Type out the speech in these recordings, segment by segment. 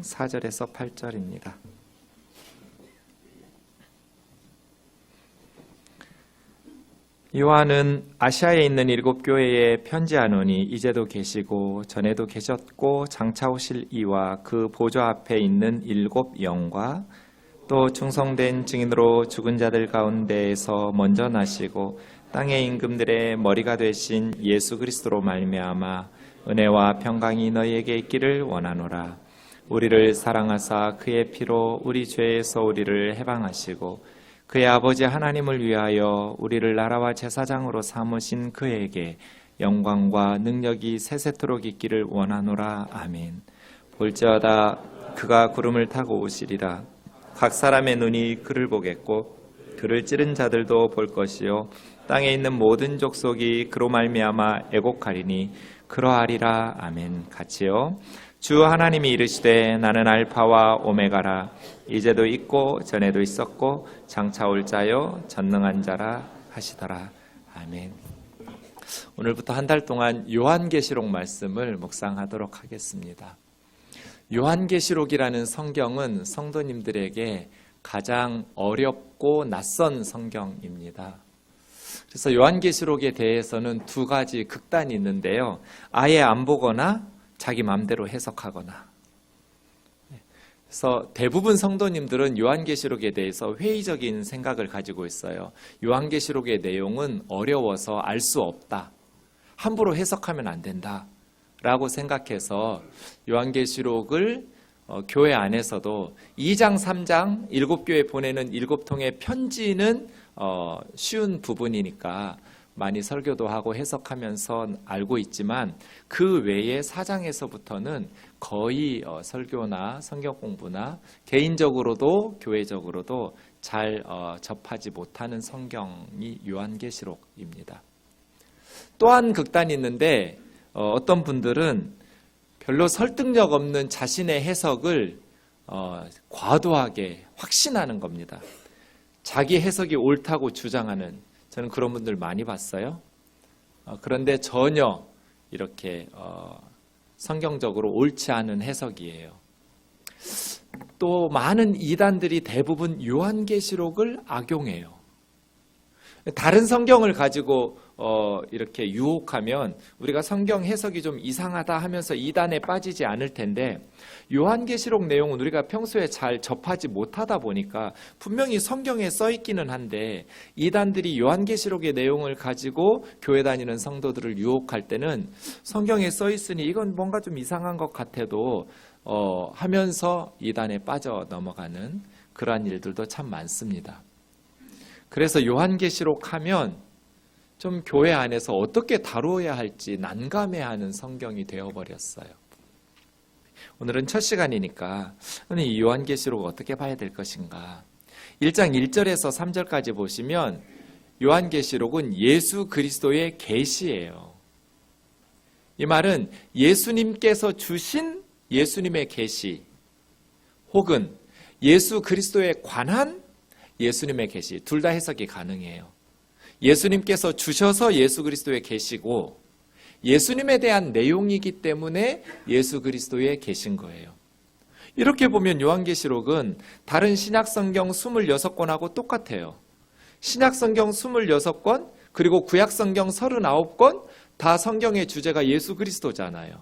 4절에서 8절입니다. 요한은 아시아에 있는 7교회에 편지하노니 이제도 계시고 전에도 계셨고 장차 오실 이와 그 보좌 앞에 있는 7 영과 또 충성된 증인으로 죽은 자들 가운데에서 먼저 나시고 땅의 임금들의 머리가 되신 예수 그리스도로 말미암아 은혜와 평강이 너희에게 있기를 원하노라. 우리를 사랑하사 그의 피로 우리 죄에서 우리를 해방하시고 그의 아버지 하나님을 위하여 우리를 나라와 제사장으로 삼으신 그에게 영광과 능력이 세세토록 있기를 원하노라. 아멘. 볼지어다 그가 구름을 타고 오시리라. 각 사람의 눈이 그를 보겠고 그를 찌른 자들도 볼 것이요 땅에 있는 모든 족속이 그로 말미암아 애곡하리니 그러하리라. 아멘. 같이요. 주 하나님이 이르시되 나는 알파와 오메가라. 이제도 있고 전에도 있었고 장차 올 자요 전능한 자라 하시더라. 아멘. 오늘부터 한 달 동안 요한계시록 말씀을 묵상하도록 하겠습니다. 요한계시록이라는 성경은 성도님들에게 가장 어렵고 낯선 성경입니다. 그래서 요한계시록에 대해서는 2가지 극단이 있는데요. 아예 안 보거나 자기 마음대로 해석하거나. 그래서 대부분 성도님들은 요한계시록에 대해서 회의적인 생각을 가지고 있어요. 요한계시록의 내용은 어려워서 알 수 없다. 함부로 해석하면 안 된다. 라고 생각해서 요한계시록을 교회 안에서도 2장, 3장 7교회 보내는 7통의 편지는 쉬운 부분이니까 많이 설교도 하고 해석하면서 알고 있지만 그 외에 4장에서부터는 거의 설교나 성경 공부나 개인적으로도 교회적으로도 잘 접하지 못하는 성경이 요한계시록입니다. 또한 극단이 있는데 어떤 분들은 별로 설득력 없는 자신의 해석을 과도하게 확신하는 겁니다. 자기 해석이 옳다고 주장하는, 저는 그런 분들 많이 봤어요. 그런데 전혀 이렇게 성경적으로 옳지 않은 해석이에요. 또 많은 이단들이 대부분 요한계시록을 악용해요. 다른 성경을 가지고 이렇게 유혹하면 우리가 성경 해석이 좀 이상하다 하면서 이단에 빠지지 않을 텐데, 요한계시록 내용은 우리가 평소에 잘 접하지 못하다 보니까 분명히 성경에 써 있기는 한데 이단들이 요한계시록의 내용을 가지고 교회 다니는 성도들을 유혹할 때는 성경에 써 있으니 이건 뭔가 좀 이상한 것 같아도 하면서 이단에 빠져 넘어가는 그러한 일들도 참 많습니다. 그래서 요한계시록 하면 좀 교회 안에서 어떻게 다루어야 할지 난감해하는 성경이 되어버렸어요. 오늘은 첫 시간이니까 이 요한계시록 어떻게 봐야 될 것인가. 1장 1절에서 3절까지 보시면 요한계시록은 예수 그리스도의 계시예요. 이 말은 예수님께서 주신 예수님의 계시 혹은 예수 그리스도에 관한 예수님의 계시, 둘 다 해석이 가능해요. 예수님께서 주셔서 예수 그리스도의 계시고 예수님에 대한 내용이기 때문에 예수 그리스도에 계신 거예요. 이렇게 보면 요한계시록은 다른 신약성경 26권하고 똑같아요. 신약성경 26권 그리고 구약성경 39권 다 성경의 주제가 예수 그리스도잖아요.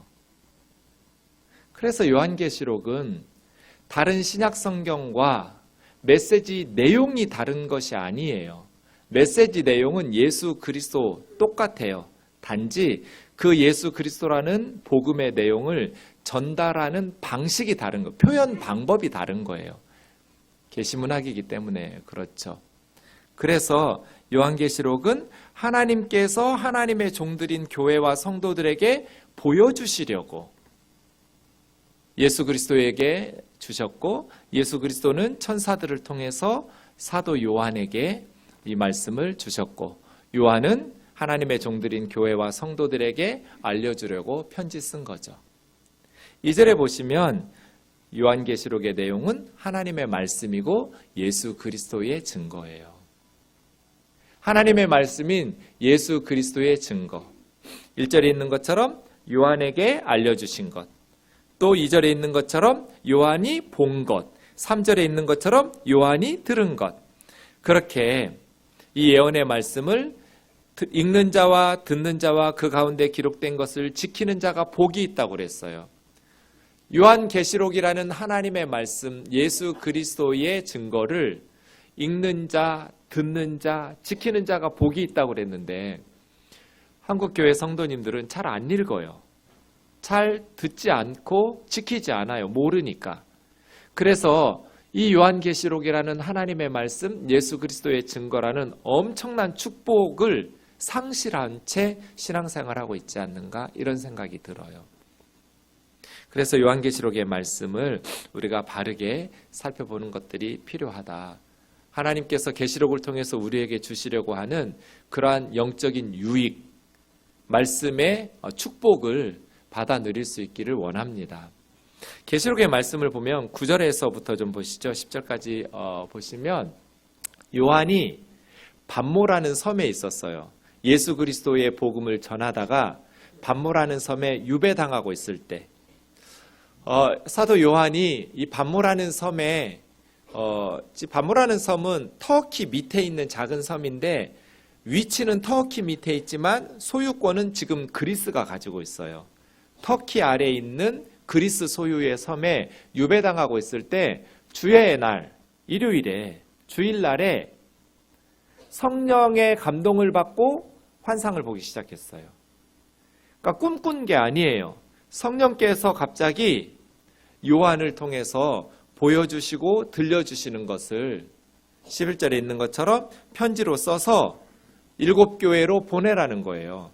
그래서 요한계시록은 다른 신약성경과 메시지 내용이 다른 것이 아니에요. 메시지 내용은 예수 그리스도 똑같아요. 단지 그 예수 그리스도라는 복음의 내용을 전달하는 방식이 다른 거, 표현 방법이 다른 거예요. 계시문학이기 때문에 그렇죠. 그래서 요한계시록은 하나님께서 하나님의 종들인 교회와 성도들에게 보여주시려고 예수 그리스도에게 주셨고, 예수 그리스도는 천사들을 통해서 사도 요한에게 이 말씀을 주셨고, 요한은 하나님의 종들인 교회와 성도들에게 알려주려고 편지 쓴 거죠. 2절에 보시면 요한계시록의 내용은 하나님의 말씀이고 예수 그리스도의 증거예요. 하나님의 말씀인 예수 그리스도의 증거. 1절에 있는 것처럼 요한에게 알려주신 것. 또 2절에 있는 것처럼 요한이 본 것, 3절에 있는 것처럼 요한이 들은 것. 그렇게 이 예언의 말씀을 읽는 자와 듣는 자와 그 가운데 기록된 것을 지키는 자가 복이 있다고 그랬어요. 요한계시록이라는 하나님의 말씀, 예수 그리스도의 증거를 읽는 자, 듣는 자, 지키는 자가 복이 있다고 그랬는데 한국교회 성도님들은 잘 안 읽어요. 잘 듣지 않고 지키지 않아요. 모르니까. 그래서 이 요한계시록이라는 하나님의 말씀, 예수 그리스도의 증거라는 엄청난 축복을 상실한 채 신앙생활하고 있지 않는가 이런 생각이 들어요. 그래서 요한계시록의 말씀을 우리가 바르게 살펴보는 것들이 필요하다. 하나님께서 계시록을 통해서 우리에게 주시려고 하는 그러한 영적인 유익, 말씀의 축복을 받아 누릴 수 있기를 원합니다. 계시록의 말씀을 보면 9절에서부터 좀 보시죠. 10절까지 보시면 요한이 반모라는 섬에 있었어요. 예수 그리스도의 복음을 전하다가 반모라는 섬에 유배당하고 있을 때 사도 요한이 이 반모라는 섬에 반모라는 섬은 터키 밑에 있는 작은 섬인데 위치는 터키 밑에 있지만 소유권은 지금 그리스가 가지고 있어요. 터키 아래에 있는 그리스 소유의 섬에 유배당하고 있을 때 주의 날, 일요일에, 주일날에 성령의 감동을 받고 환상을 보기 시작했어요. 그러니까 꿈꾼 게 아니에요. 성령께서 갑자기 요한을 통해서 보여주시고 들려주시는 것을 11절에 있는 것처럼 편지로 써서 7교회로 보내라는 거예요.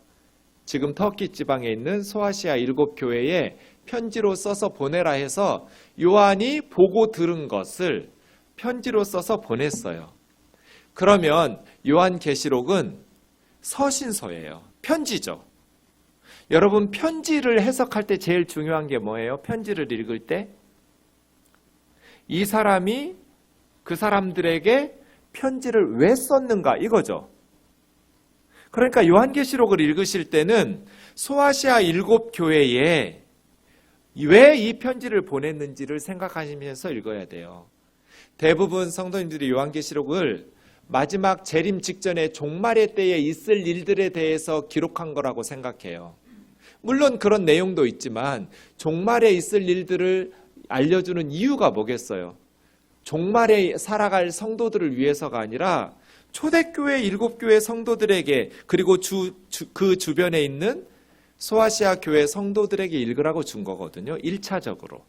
지금 터키 지방에 있는 소아시아 7교회에 편지로 써서 보내라 해서 요한이 보고 들은 것을 편지로 써서 보냈어요. 그러면 요한계시록은 서신서예요. 편지죠. 여러분 편지를 해석할 때 제일 중요한 게 뭐예요? 편지를 읽을 때 이 사람이 그 사람들에게 편지를 왜 썼는가 이거죠. 그러니까 요한계시록을 읽으실 때는 소아시아 7교회에 왜 이 편지를 보냈는지를 생각하시면서 읽어야 돼요. 대부분 성도님들이 요한계시록을 마지막 재림 직전에 종말의 때에 있을 일들에 대해서 기록한 거라고 생각해요. 물론 그런 내용도 있지만 종말에 있을 일들을 알려주는 이유가 뭐겠어요? 종말에 살아갈 성도들을 위해서가 아니라 초대교회 7교회 성도들에게 그리고 그 주변에 있는 소아시아 교회 성도들에게 읽으라고 준 거거든요. 1차적으로.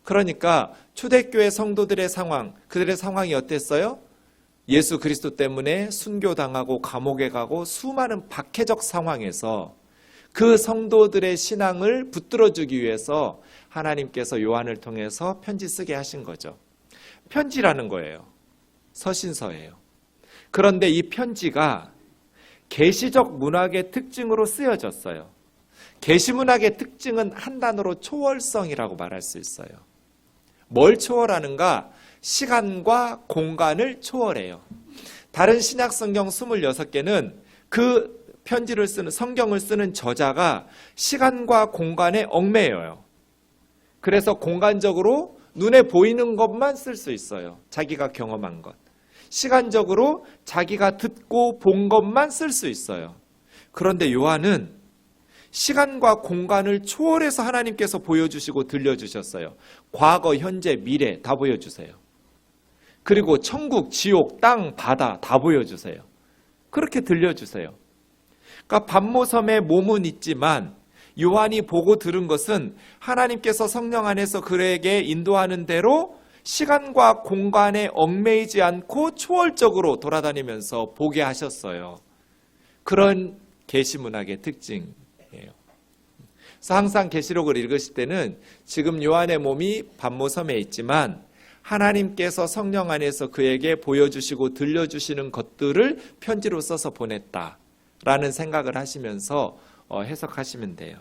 그러니까 초대교회 성도들의 상황, 그들의 상황이 어땠어요? 예수 그리스도 때문에 순교당하고 감옥에 가고 수많은 박해적 상황에서 그 성도들의 신앙을 붙들어주기 위해서 하나님께서 요한을 통해서 편지 쓰게 하신 거죠. 편지라는 거예요. 서신서예요. 그런데 이 편지가 계시적 문학의 특징으로 쓰여졌어요. 계시문학의 특징은 한 단어로 초월성이라고 말할 수 있어요. 뭘 초월하는가? 시간과 공간을 초월해요. 다른 신약 성경 26개는 그 편지를 쓰는 성경을 쓰는 저자가 시간과 공간에 얽매여요. 그래서 공간적으로 눈에 보이는 것만 쓸 수 있어요. 자기가 경험한 것. 시간적으로 자기가 듣고 본 것만 쓸 수 있어요. 그런데 요한은 시간과 공간을 초월해서 하나님께서 보여주시고 들려주셨어요. 과거, 현재, 미래 다 보여주세요. 그리고 천국, 지옥, 땅, 바다 다 보여주세요. 그렇게 들려주세요. 그러니까 반모섬에 몸은 있지만 요한이 보고 들은 것은 하나님께서 성령 안에서 그에게 인도하는 대로 시간과 공간에 얽매이지 않고 초월적으로 돌아다니면서 보게 하셨어요. 그런 계시문학의 특징이에요. 그래서 항상 계시록을 읽으실 때는 지금 요한의 몸이 반모섬에 있지만 하나님께서 성령 안에서 그에게 보여주시고 들려주시는 것들을 편지로 써서 보냈다라는 생각을 하시면서 해석하시면 돼요.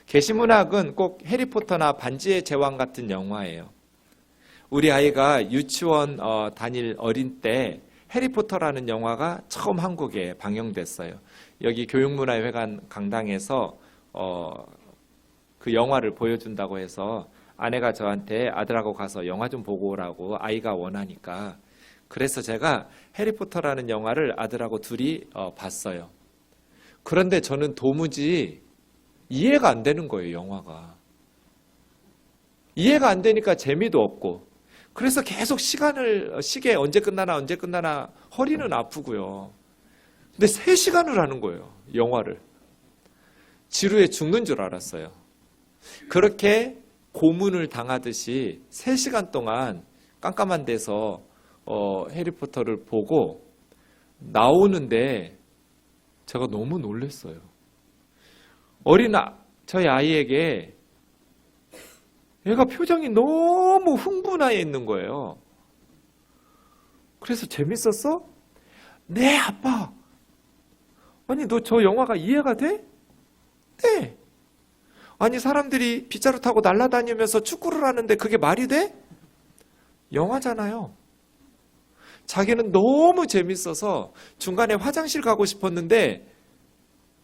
계시문학은 꼭 해리포터나 반지의 제왕 같은 영화예요. 우리 아이가 유치원 다닐 어린 때 해리포터라는 영화가 처음 한국에 방영됐어요. 여기 교육문화회관 강당에서 그 영화를 보여준다고 해서 아내가 저한테 아들하고 가서 영화 좀 보고 오라고 아이가 원하니까 그래서 제가 해리포터라는 영화를 아들하고 둘이 봤어요. 그런데 저는 도무지 이해가 안 되는 거예요, 영화가. 이해가 안 되니까 재미도 없고 그래서 계속 시계 언제 끝나나 허리는 아프고요. 근데 3시간을 하는 거예요, 영화를. 지루해 죽는 줄 알았어요. 그렇게 고문을 당하듯이 3시간 동안 깜깜한 데서 해리포터를 보고 나오는데 제가 너무 놀랐어요. 저희 아이에게 얘가 표정이 너무 흥분하여 있는 거예요. 그래서 재밌었어? 네, 아빠. 아니, 너 저 영화가 이해가 돼? 네. 아니, 사람들이 빗자루 타고 날아다니면서 축구를 하는데 그게 말이 돼? 영화잖아요. 자기는 너무 재밌어서 중간에 화장실 가고 싶었는데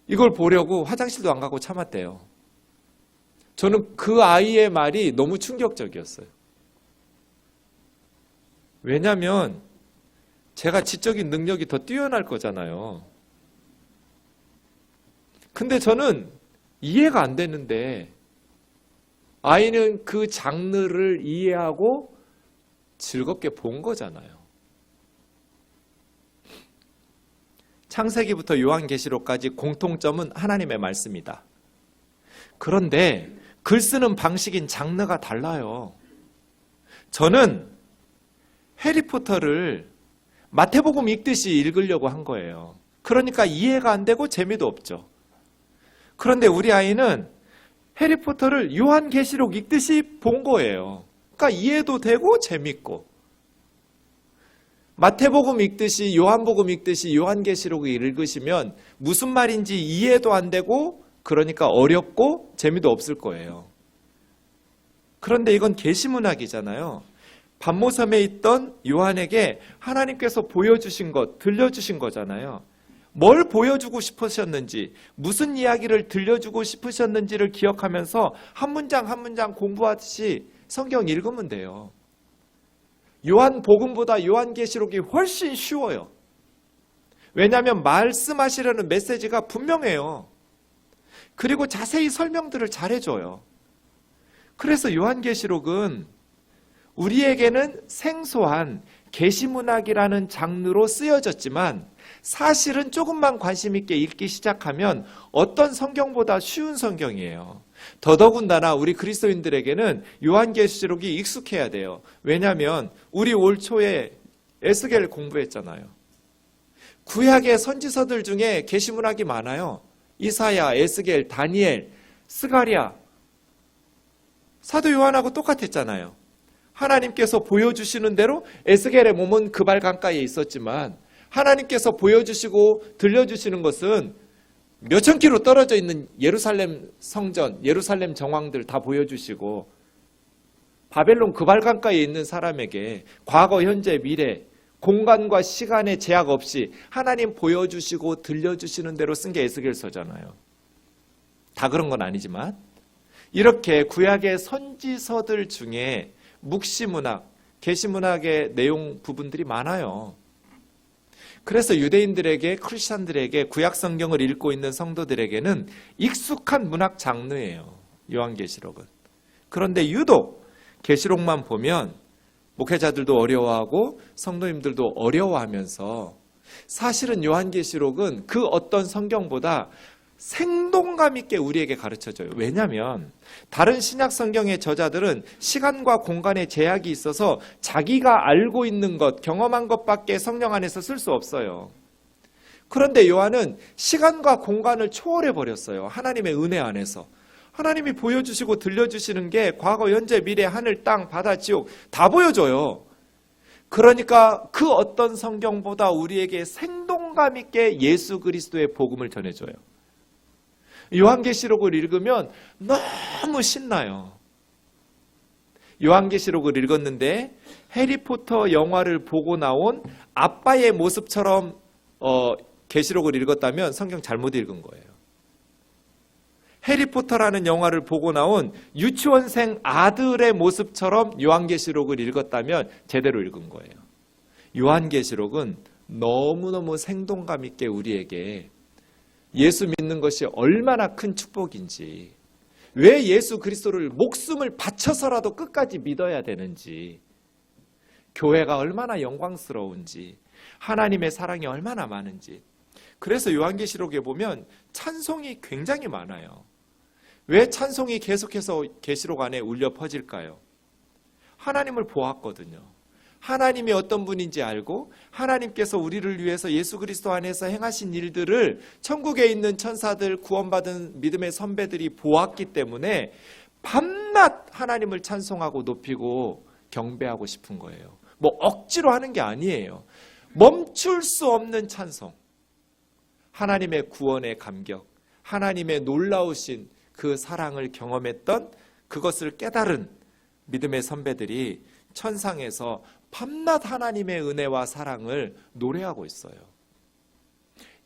이걸 보려고 화장실도 안 가고 참았대요. 저는 그 아이의 말이 너무 충격적이었어요. 왜냐하면 제가 지적인 능력이 더 뛰어날 거잖아요. 근데 저는 이해가 안 되는데 아이는 그 장르를 이해하고 즐겁게 본 거잖아요. 창세기부터 요한계시록까지 공통점은 하나님의 말씀이다. 그런데 글 쓰는 방식인 장르가 달라요. 저는 해리포터를 마태복음 읽듯이 읽으려고 한 거예요. 그러니까 이해가 안 되고 재미도 없죠. 그런데 우리 아이는 해리포터를 요한계시록 읽듯이 본 거예요. 그러니까 이해도 되고 재밌고. 마태복음 읽듯이 요한복음 읽듯이 요한계시록을 읽으시면 무슨 말인지 이해도 안 되고 그러니까 어렵고 재미도 없을 거예요. 그런데 이건 계시문학이잖아요. 반모섬에 있던 요한에게 하나님께서 보여주신 것, 들려주신 거잖아요. 뭘 보여주고 싶으셨는지, 무슨 이야기를 들려주고 싶으셨는지를 기억하면서 한 문장 한 문장 공부하듯이 성경 읽으면 돼요. 요한복음보다 요한계시록이 훨씬 쉬워요. 왜냐하면 말씀하시려는 메시지가 분명해요. 그리고 자세히 설명들을 잘해줘요. 그래서 요한계시록은 우리에게는 생소한 계시문학이라는 장르로 쓰여졌지만 사실은 조금만 관심 있게 읽기 시작하면 어떤 성경보다 쉬운 성경이에요. 더더군다나 우리 그리스도인들에게는 요한계시록이 익숙해야 돼요. 왜냐하면 우리 올 초에 에스겔 공부했잖아요. 구약의 선지서들 중에 계시문학이 많아요. 이사야, 에스겔, 다니엘, 스가랴. 사도 요한하고 똑같았잖아요. 하나님께서 보여주시는 대로 에스겔의 몸은 그 발 강가에 있었지만 하나님께서 보여주시고 들려주시는 것은 몇천 킬로 떨어져 있는 예루살렘 성전, 예루살렘 정황들 다 보여주시고 바벨론 그 발 강가에 있는 사람에게 과거, 현재, 미래, 공간과 시간의 제약 없이 하나님 보여주시고 들려주시는 대로 쓴 게 에스겔서잖아요. 다 그런 건 아니지만 이렇게 구약의 선지서들 중에 묵시문학, 계시문학의 내용 부분들이 많아요. 그래서 유대인들에게, 크리스찬들에게 구약 성경을 읽고 있는 성도들에게는 익숙한 문학 장르예요. 요한계시록은. 그런데 유독 계시록만 보면 목회자들도 어려워하고 성도님들도 어려워하면서 사실은 요한계시록은 그 어떤 성경보다 생동감 있게 우리에게 가르쳐줘요. 왜냐하면 다른 신약 성경의 저자들은 시간과 공간의 제약이 있어서 자기가 알고 있는 것, 경험한 것밖에 성령 안에서 쓸 수 없어요. 그런데 요한은 시간과 공간을 초월해 버렸어요. 하나님의 은혜 안에서. 하나님이 보여주시고 들려주시는 게 과거, 현재, 미래, 하늘, 땅, 바다, 지옥 다 보여줘요. 그러니까 그 어떤 성경보다 우리에게 생동감 있게 예수 그리스도의 복음을 전해줘요. 요한계시록을 읽으면 너무 신나요. 요한계시록을 읽었는데 해리포터 영화를 보고 나온 아빠의 모습처럼 계시록을 읽었다면 성경 잘못 읽은 거예요. 해리포터라는 영화를 보고 나온 유치원생 아들의 모습처럼 요한계시록을 읽었다면 제대로 읽은 거예요. 요한계시록은 너무너무 생동감 있게 우리에게 예수 믿는 것이 얼마나 큰 축복인지, 왜 예수 그리스도를 목숨을 바쳐서라도 끝까지 믿어야 되는지, 교회가 얼마나 영광스러운지, 하나님의 사랑이 얼마나 많은지. 그래서 요한계시록에 보면 찬송이 굉장히 많아요. 왜 찬송이 계속해서 계시록 안에 울려 퍼질까요? 하나님을 보았거든요. 하나님이 어떤 분인지 알고 하나님께서 우리를 위해서 예수 그리스도 안에서 행하신 일들을 천국에 있는 천사들, 구원받은 믿음의 선배들이 보았기 때문에 밤낮 하나님을 찬송하고 높이고 경배하고 싶은 거예요. 뭐 억지로 하는 게 아니에요. 멈출 수 없는 찬송. 하나님의 구원의 감격, 하나님의 놀라우신 그 사랑을 경험했던, 그것을 깨달은 믿음의 선배들이 천상에서 밤낮 하나님의 은혜와 사랑을 노래하고 있어요.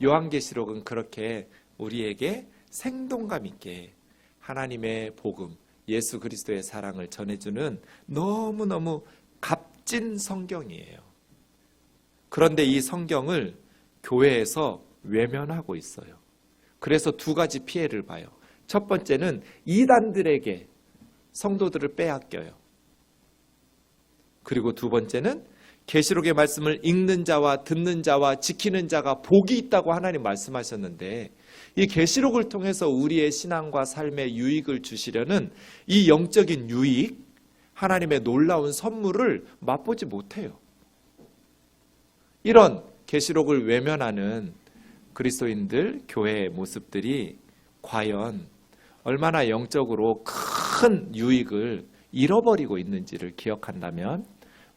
요한계시록은 그렇게 우리에게 생동감 있게 하나님의 복음, 예수 그리스도의 사랑을 전해주는 너무너무 값진 성경이에요. 그런데 이 성경을 교회에서 외면하고 있어요. 그래서 두 가지 피해를 봐요. 첫 번째는 이단들에게 성도들을 빼앗겨요. 그리고 두 번째는 계시록의 말씀을 읽는 자와 듣는 자와 지키는 자가 복이 있다고 하나님 말씀하셨는데, 이 계시록을 통해서 우리의 신앙과 삶에 유익을 주시려는 이 영적인 유익, 하나님의 놀라운 선물을 맛보지 못해요. 이런 계시록을 외면하는 그리스도인들, 교회의 모습들이 과연 얼마나 영적으로 큰 유익을 잃어버리고 있는지를 기억한다면,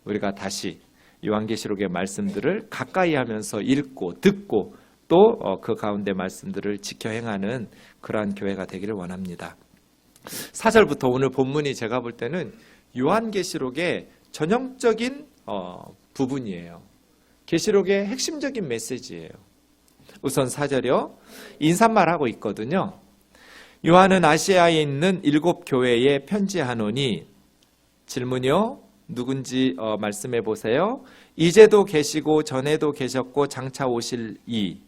우리가 다시 요한계시록의 말씀들을 가까이 하면서 읽고 듣고 또 그 가운데 말씀들을 지켜 행하는 그러한 교회가 되기를 원합니다. 4절부터 오늘 본문이 제가 볼 때는 요한계시록의 전형적인 부분이에요. 계시록의 핵심적인 메시지예요. 우선 4절이요. 인사말하고 있거든요. 요한은 아시아에 있는 7 교회에 편지하노니, 질문이요. 누군지 말씀해 보세요. 이제도 계시고 전에도 계셨고 장차 오실 이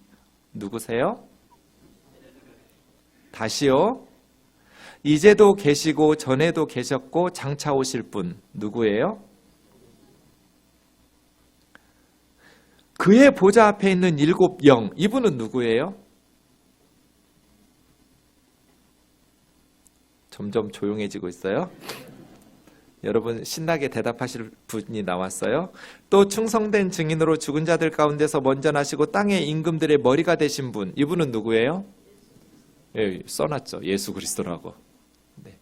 누구세요? 다시요. 이제도 계시고 전에도 계셨고 장차 오실 분 누구예요? 그의 보좌 앞에 있는 7 영, 이분은 누구예요? 점점 조용해지고 있어요. 여러분 신나게 대답하실 분이 나왔어요. 또 충성된 증인으로 죽은 자들 가운데서 먼저 나시고 땅의 임금들의 머리가 되신 분, 이분은 누구예요? 예, 써놨죠. 예수 그리스도라고. 네.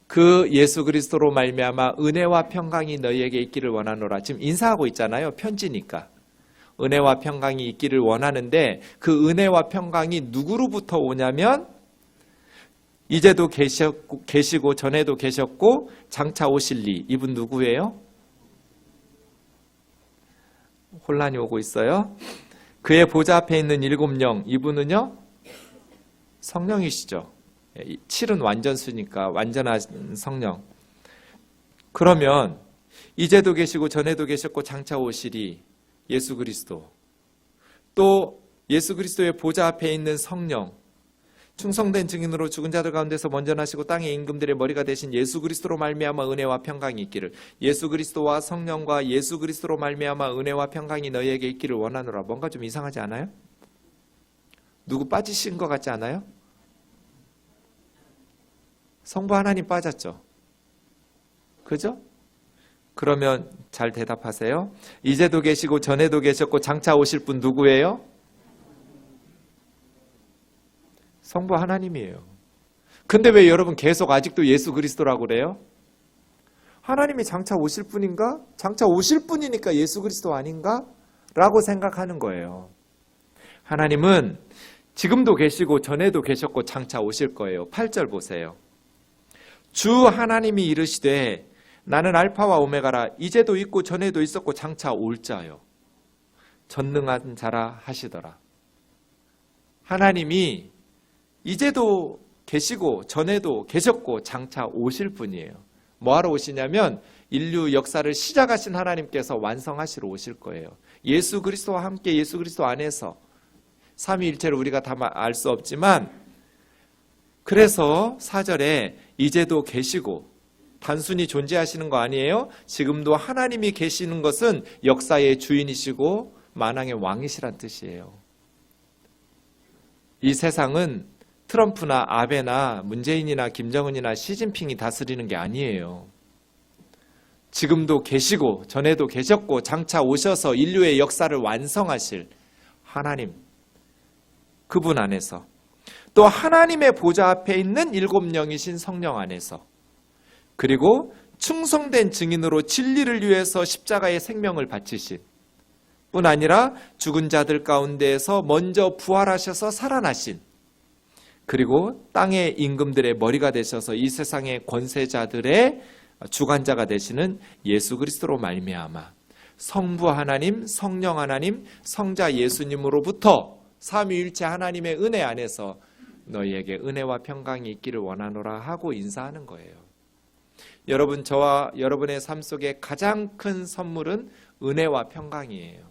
그 예수 그리스도로 말미암아 은혜와 평강이 너희에게 있기를 원하노라. 지금 인사하고 있잖아요. 편지니까. 은혜와 평강이 있기를 원하는데, 그 은혜와 평강이 누구로부터 오냐면 이제도 계시고 전에도 계셨고 장차 오실 이, 이분 누구예요? 혼란이 오고 있어요. 그의 보좌 앞에 있는 7 영, 이분은요? 성령이시죠. 7은 완전수니까 완전한 성령. 그러면 이제도 계시고 전에도 계셨고 장차 오시리 예수 그리스도, 또 예수 그리스도의 보좌 앞에 있는 성령, 충성된 증인으로 죽은 자들 가운데서 먼저 나시고 땅의 임금들의 머리가 되신 예수 그리스도로 말미암아 은혜와 평강이 있기를, 예수 그리스도와 성령과 예수 그리스도로 말미암아 은혜와 평강이 너희에게 있기를 원하노라. 뭔가 좀 이상하지 않아요? 누구 빠지신 것 같지 않아요? 성부 하나님 빠졌죠? 그죠? 그러면 잘 대답하세요. 이제도 계시고 전에도 계셨고 장차 오실 분 누구예요? 성부 하나님이에요. 근데 왜 여러분 계속 아직도 예수 그리스도라고 그래요? 하나님이 장차 오실 분인가? 장차 오실 분이니까 예수 그리스도 아닌가? 라고 생각하는 거예요. 하나님은 지금도 계시고 전에도 계셨고 장차 오실 거예요. 8절 보세요. 주 하나님이 이르시되 나는 알파와 오메가라. 이제도 있고 전에도 있었고 장차 올 자요. 전능한 자라 하시더라. 하나님이 이제도 계시고 전에도 계셨고 장차 오실 분이에요. 뭐하러 오시냐면 인류 역사를 시작하신 하나님께서 완성하시러 오실 거예요. 예수 그리스도와 함께 예수 그리스도 안에서 삼위일체를 우리가 다 알 수 없지만, 그래서 4절에 이제도 계시고 단순히 존재하시는 거 아니에요. 지금도 하나님이 계시는 것은 역사의 주인이시고 만왕의 왕이시란 뜻이에요. 이 세상은 트럼프나 아베나 문재인이나 김정은이나 시진핑이 다스리는 게 아니에요. 지금도 계시고 전에도 계셨고 장차 오셔서 인류의 역사를 완성하실 하나님, 그분 안에서, 또 하나님의 보좌 앞에 있는 7영이신 성령 안에서, 그리고 충성된 증인으로 진리를 위해서 십자가의 생명을 바치신 뿐 아니라 죽은 자들 가운데에서 먼저 부활하셔서 살아나신, 그리고 땅의 임금들의 머리가 되셔서 이 세상의 권세자들의 주관자가 되시는 예수 그리스도로 말미암아 성부 하나님, 성령 하나님, 성자 예수님으로부터 삼위일체 하나님의 은혜 안에서 너희에게 은혜와 평강이 있기를 원하노라 하고 인사하는 거예요. 여러분, 저와 여러분의 삶 속에 가장 큰 선물은 은혜와 평강이에요.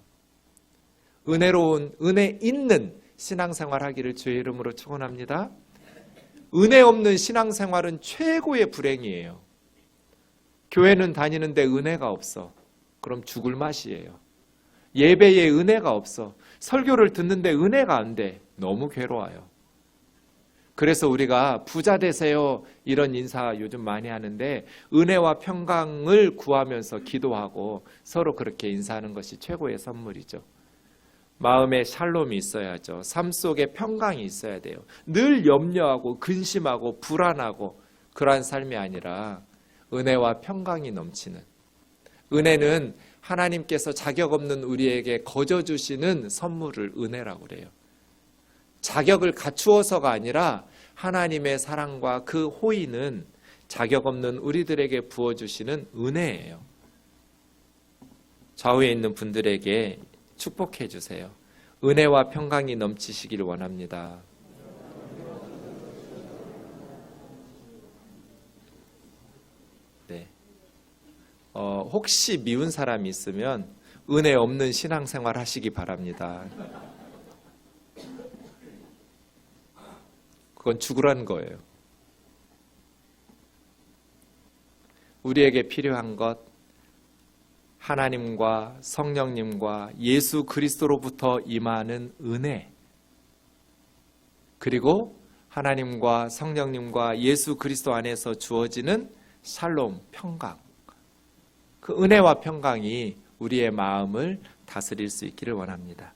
은혜로운, 은혜 있는 신앙생활 하기를 주의 이름으로 축원합니다. 은혜 없는 신앙생활은 최고의 불행이에요. 교회는 다니는데 은혜가 없어. 그럼 죽을 맛이에요. 예배에 은혜가 없어. 설교를 듣는데 은혜가 안 돼. 너무 괴로워요. 그래서 우리가 부자 되세요 이런 인사 요즘 많이 하는데, 은혜와 평강을 구하면서 기도하고 서로 그렇게 인사하는 것이 최고의 선물이죠. 마음에 샬롬이 있어야죠. 삶 속에 평강이 있어야 돼요. 늘 염려하고 근심하고 불안하고 그러한 삶이 아니라 은혜와 평강이 넘치는, 은혜는 하나님께서 자격 없는 우리에게 거저 주시는 선물을 은혜라고 그래요. 자격을 갖추어서가 아니라 하나님의 사랑과 그 호의는 자격 없는 우리들에게 부어주시는 은혜예요. 좌우에 있는 분들에게 축복해 주세요. 은혜와 평강이 넘치시기를 원합니다. 네. 혹시 미운 사람이 있으면 은혜 없는 신앙생활 하시기 바랍니다. 그건 죽으라는 거예요. 우리에게 필요한 것, 하나님과 성령님과 예수 그리스도로부터 임하는 은혜, 그리고 하나님과 성령님과 예수 그리스도 안에서 주어지는 샬롬, 평강, 그 은혜와 평강이 우리의 마음을 다스릴 수 있기를 원합니다.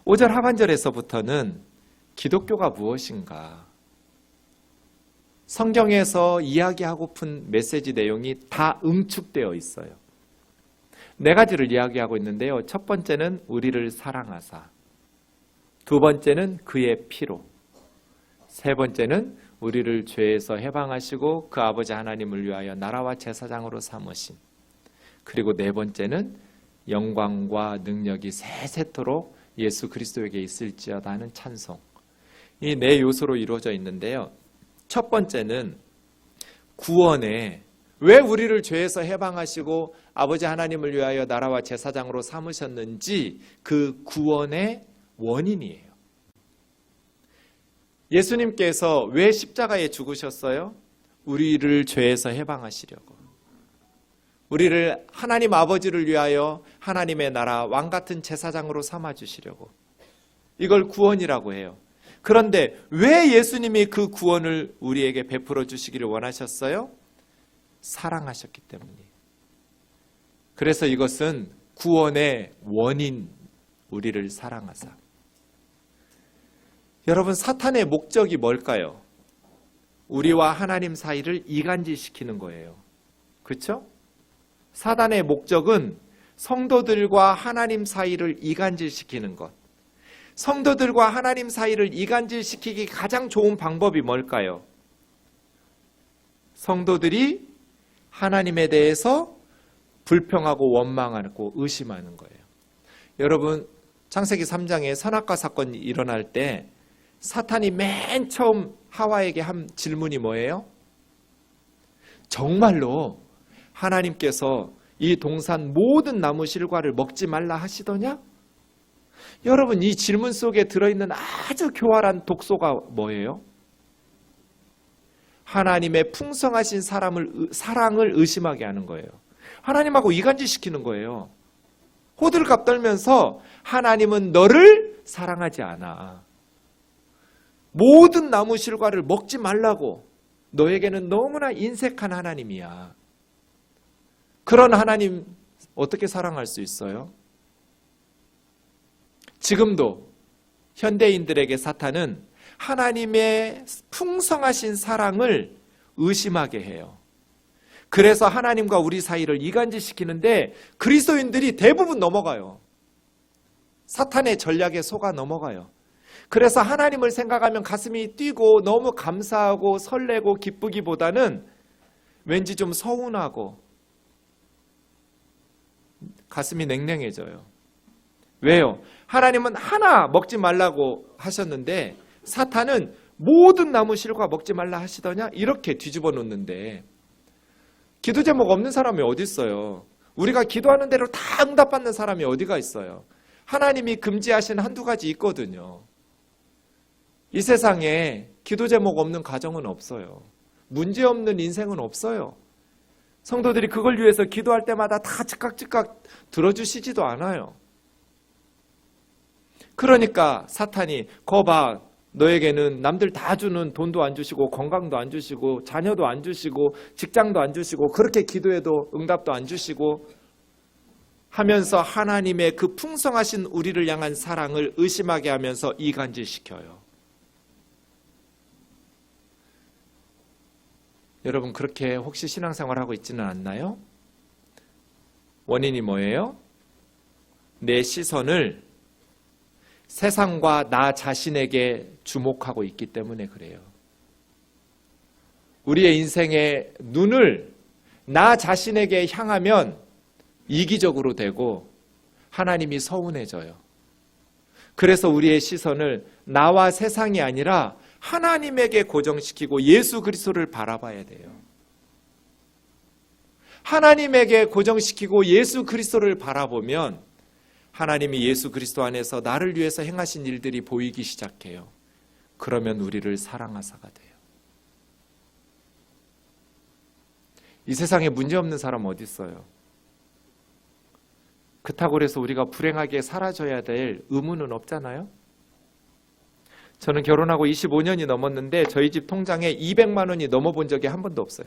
5절 하반절에서부터는 기독교가 무엇인가, 성경에서 이야기하고픈 메시지 내용이 다 응축되어 있어요. 4가지를 이야기하고 있는데요. 첫 번째는 우리를 사랑하사, 두 번째는 그의 피로, 세 번째는 우리를 죄에서 해방하시고 그 아버지 하나님을 위하여 나라와 제사장으로 삼으심, 그리고 네 번째는 영광과 능력이 세세토록 예수 그리스도에게 있을지어다 하는 찬송. 이 4요소로 이루어져 있는데요. 첫 번째는 구원에, 왜 우리를 죄에서 해방하시고 아버지 하나님을 위하여 나라와 제사장으로 삼으셨는지 그 구원의 원인이에요. 예수님께서 왜 십자가에 죽으셨어요? 우리를 죄에서 해방하시려고. 우리를 하나님 아버지를 위하여 하나님의 나라 왕같은 제사장으로 삼아주시려고. 이걸 구원이라고 해요. 그런데 왜 예수님이 그 구원을 우리에게 베풀어 주시기를 원하셨어요? 사랑하셨기 때문이에요. 그래서 이것은 구원의 원인, 우리를 사랑하사. 여러분, 사탄의 목적이 뭘까요? 우리와 하나님 사이를 이간질시키는 거예요. 그렇죠? 사단의 목적은 성도들과 하나님 사이를 이간질시키는 것. 성도들과 하나님 사이를 이간질시키기 가장 좋은 방법이 뭘까요? 성도들이 하나님에 대해서 불평하고 원망하고 의심하는 거예요. 여러분, 창세기 3장에 선악과 사건이 일어날 때 사탄이 맨 처음 하와에게 한 질문이 뭐예요? 정말로 하나님께서 이 동산 모든 나무 실과를 먹지 말라 하시더냐? 여러분, 이 질문 속에 들어있는 아주 교활한 독소가 뭐예요? 하나님의 풍성하신 사랑을 의심하게 하는 거예요. 하나님하고 이간질시키는 거예요. 호들갑 떨면서 하나님은 너를 사랑하지 않아. 모든 나무 실과를 먹지 말라고. 너에게는 너무나 인색한 하나님이야. 그런 하나님 어떻게 사랑할 수 있어요? 지금도 현대인들에게 사탄은 하나님의 풍성하신 사랑을 의심하게 해요. 그래서 하나님과 우리 사이를 이간질시키는데 그리스도인들이 대부분 넘어가요. 사탄의 전략에 속아 넘어가요. 그래서 하나님을 생각하면 가슴이 뛰고 너무 감사하고 설레고 기쁘기보다는 왠지 좀 서운하고 가슴이 냉랭해져요. 왜요? 하나님은 하나 먹지 말라고 하셨는데 사탄은 모든 나무 실과 먹지 말라 하시더냐? 이렇게 뒤집어 놓는데 기도 제목 없는 사람이 어디 있어요? 우리가 기도하는 대로 다 응답받는 사람이 어디가 있어요? 하나님이 금지하신 한두 가지 있거든요. 이 세상에 기도 제목 없는 가정은 없어요. 문제 없는 인생은 없어요. 성도들이 그걸 위해서 기도할 때마다 다 즉각 들어주시지도 않아요. 그러니까 사탄이 거봐, 너에게는 남들 다 주는 돈도 안 주시고 건강도 안 주시고 자녀도 안 주시고 직장도 안 주시고 그렇게 기도해도 응답도 안 주시고 하면서 하나님의 그 풍성하신 우리를 향한 사랑을 의심하게 하면서 이간질시켜요. 여러분, 그렇게 혹시 신앙생활하고 있지는 않나요? 원인이 뭐예요? 내 시선을 세상과 나 자신에게 주목하고 있기 때문에 그래요. 우리의 인생의 눈을 나 자신에게 향하면 이기적으로 되고 하나님이 서운해져요. 그래서 우리의 시선을 나와 세상이 아니라 하나님에게 고정시키고 예수 그리스도를 바라봐야 돼요. 하나님에게 고정시키고 예수 그리스도를 바라보면 하나님이 예수 그리스도 안에서 나를 위해서 행하신 일들이 보이기 시작해요. 그러면 우리를 사랑하사가 돼요. 이 세상에 문제없는 사람 어디 있어요? 그렇다고 해서 우리가 불행하게 살아줘야 될 의무는 없잖아요. 저는 결혼하고 25년이 넘었는데 저희 집 통장에 200만 원이 넘어본 적이 한 번도 없어요.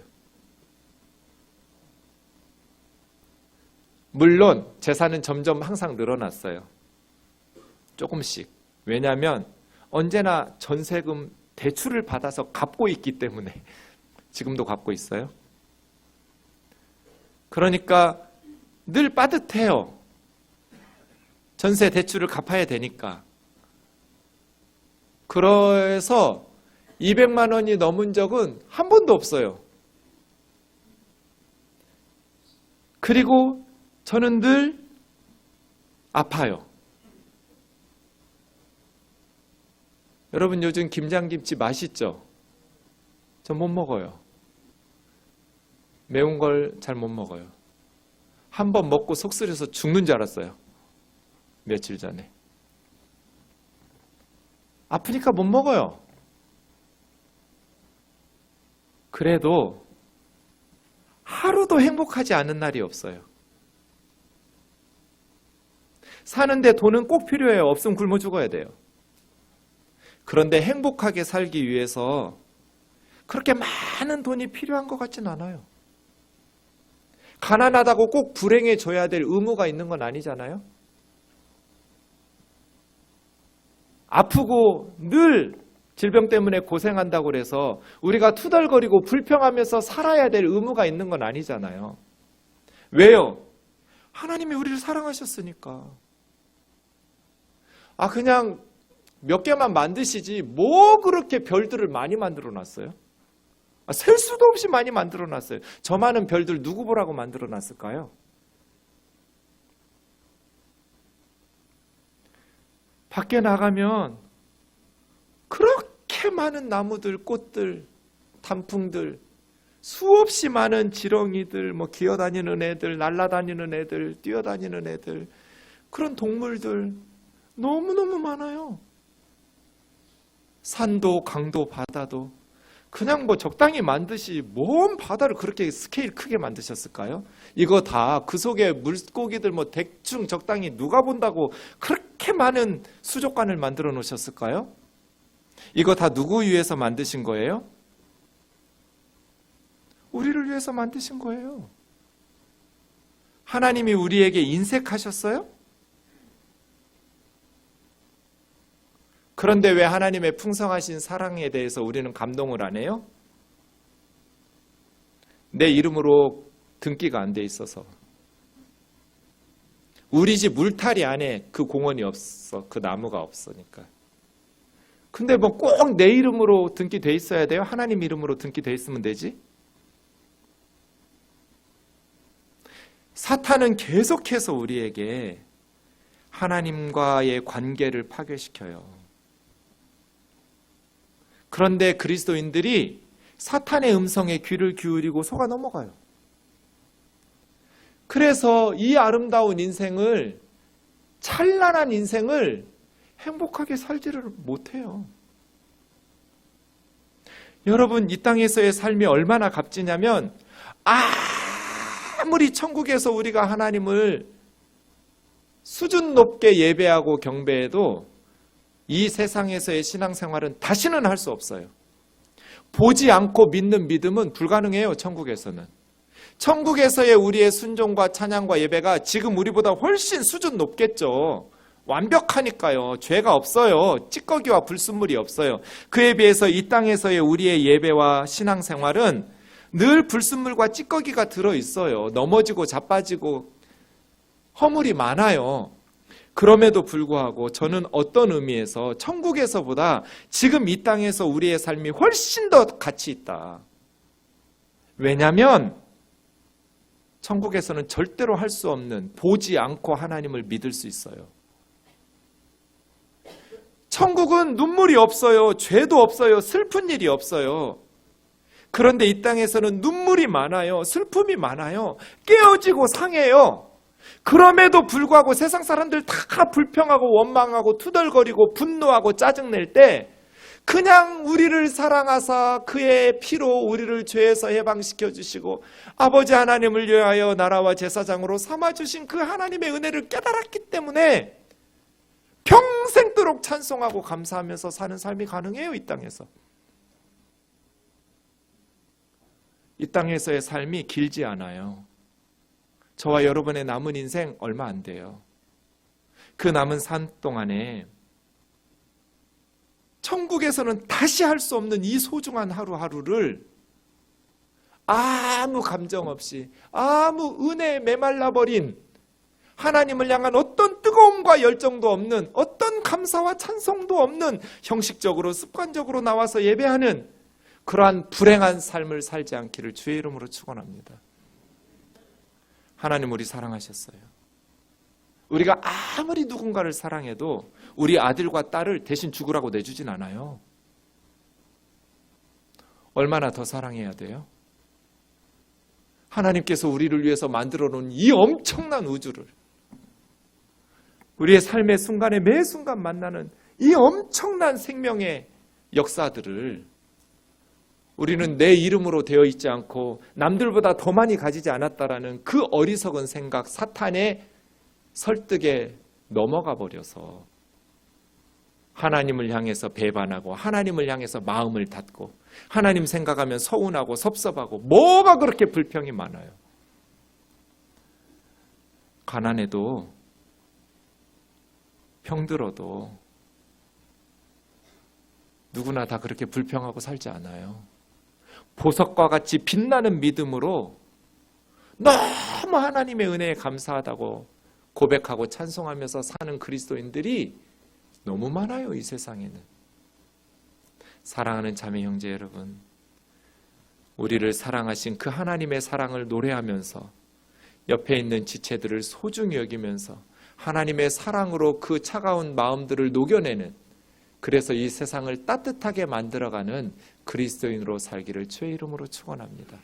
물론 재산은 점점 항상 늘어났어요. 조금씩. 왜냐하면 언제나 전세금 대출을 받아서 갚고 있기 때문에 지금도 갚고 있어요. 그러니까 늘 빠듯해요. 전세 대출을 갚아야 되니까. 그래서 200만 원이 넘은 적은 한 번도 없어요. 그리고 저는 늘 아파요. 여러분, 요즘 김장김치 맛있죠? 전 못 먹어요. 매운 걸 잘 못 먹어요. 한 번 먹고 속 쓰려서 죽는 줄 알았어요. 며칠 전에. 아프니까 못 먹어요. 그래도 하루도 행복하지 않은 날이 없어요. 사는데 돈은 꼭 필요해요. 없으면 굶어 죽어야 돼요. 그런데 행복하게 살기 위해서 그렇게 많은 돈이 필요한 것 같진 않아요. 가난하다고 꼭 불행해져야 될 의무가 있는 건 아니잖아요. 아프고 늘 질병 때문에 고생한다고 해서 우리가 투덜거리고 불평하면서 살아야 될 의무가 있는 건 아니잖아요. 왜요? 하나님이 우리를 사랑하셨으니까. 그냥 몇 개만 만드시지 뭐 그렇게 별들을 많이 만들어 놨어요? 셀 수도 없이 많이 만들어 놨어요. 저 많은 별들 누구 보라고 만들어 놨을까요? 밖에 나가면 그렇게 많은 나무들, 꽃들, 단풍들, 수없이 많은 지렁이들, 기어다니는 애들, 날아다니는 애들, 뛰어다니는 애들, 그런 동물들 너무너무 많아요. 산도, 강도, 바다도 그냥 적당히 만드시 뭔 바다를 그렇게 스케일 크게 만드셨을까요? 이거 다 그 속에 물고기들 대충 적당히 누가 본다고 그렇게 많은 수족관을 만들어 놓으셨을까요? 이거 다 누구 위해서 만드신 거예요? 우리를 위해서 만드신 거예요. 하나님이 우리에게 인색하셨어요? 그런데 왜 하나님의 풍성하신 사랑에 대해서 우리는 감동을 안 해요? 내 이름으로 등기가 안 돼 있어서. 우리 집 울타리 안에 그 공원이 없어. 그 나무가 없으니까. 근데 꼭 내 이름으로 등기돼 있어야 돼요? 하나님 이름으로 등기돼 있으면 되지? 사탄은 계속해서 우리에게 하나님과의 관계를 파괴시켜요. 그런데 그리스도인들이 사탄의 음성에 귀를 기울이고 속아 넘어가요. 그래서 이 아름다운 인생을, 찬란한 인생을 행복하게 살지를 못해요. 여러분, 이 땅에서의 삶이 얼마나 값지냐면 아무리 천국에서 우리가 하나님을 수준 높게 예배하고 경배해도 이 세상에서의 신앙생활은 다시는 할 수 없어요. 보지 않고 믿는 믿음은 불가능해요. 천국에서는. 천국에서의 우리의 순종과 찬양과 예배가 지금 우리보다 훨씬 수준 높겠죠. 완벽하니까요. 죄가 없어요. 찌꺼기와 불순물이 없어요. 그에 비해서 이 땅에서의 우리의 예배와 신앙생활은 늘 불순물과 찌꺼기가 들어있어요. 넘어지고 자빠지고 허물이 많아요. 그럼에도 불구하고 저는 어떤 의미에서 천국에서보다 지금 이 땅에서 우리의 삶이 훨씬 더 가치 있다. 왜냐하면 천국에서는 절대로 할 수 없는, 보지 않고 하나님을 믿을 수 있어요. 천국은 눈물이 없어요. 죄도 없어요. 슬픈 일이 없어요. 그런데 이 땅에서는 눈물이 많아요. 슬픔이 많아요. 깨어지고 상해요. 그럼에도 불구하고 세상 사람들 다 불평하고 원망하고 투덜거리고 분노하고 짜증낼 때 그냥 우리를 사랑하사 그의 피로 우리를 죄에서 해방시켜 주시고 아버지 하나님을 위하여 나라와 제사장으로 삼아주신 그 하나님의 은혜를 깨달았기 때문에 평생도록 찬송하고 감사하면서 사는 삶이 가능해요. 이 땅에서. 이 땅에서의 삶이 길지 않아요. 저와 여러분의 남은 인생 얼마 안 돼요. 그 남은 삶 동안에 천국에서는 다시 할 수 없는 이 소중한 하루하루를 아무 감정 없이, 아무 은혜에 메말라버린, 하나님을 향한 어떤 뜨거움과 열정도 없는, 어떤 감사와 찬송도 없는, 형식적으로 습관적으로 나와서 예배하는 그러한 불행한 삶을 살지 않기를 주의 이름으로 축원합니다. 하나님 우리 사랑하셨어요. 우리가 아무리 누군가를 사랑해도 우리 아들과 딸을 대신 죽으라고 내주진 않아요. 얼마나 더 사랑해야 돼요? 하나님께서 우리를 위해서 만들어 놓은 이 엄청난 우주를, 우리의 삶의 순간에 매 순간 만나는 이 엄청난 생명의 역사들을 우리는 내 이름으로 되어 있지 않고 남들보다 더 많이 가지지 않았다라는 그 어리석은 생각, 사탄의 설득에 넘어가 버려서 하나님을 향해서 배반하고 하나님을 향해서 마음을 닫고 하나님 생각하면 서운하고 섭섭하고 뭐가 그렇게 불평이 많아요. 가난해도 병들어도 누구나 다 그렇게 불평하고 살지 않아요. 보석과 같이 빛나는 믿음으로 너무 하나님의 은혜에 감사하다고 고백하고 찬송하면서 사는 그리스도인들이 너무 많아요. 이 세상에는. 사랑하는 자매 형제 여러분, 우리를 사랑하신 그 하나님의 사랑을 노래하면서 옆에 있는 지체들을 소중히 여기면서 하나님의 사랑으로 그 차가운 마음들을 녹여내는 그래서 이 세상을 따뜻하게 만들어가는 그리스도인으로 살기를 주의 이름으로 축원합니다.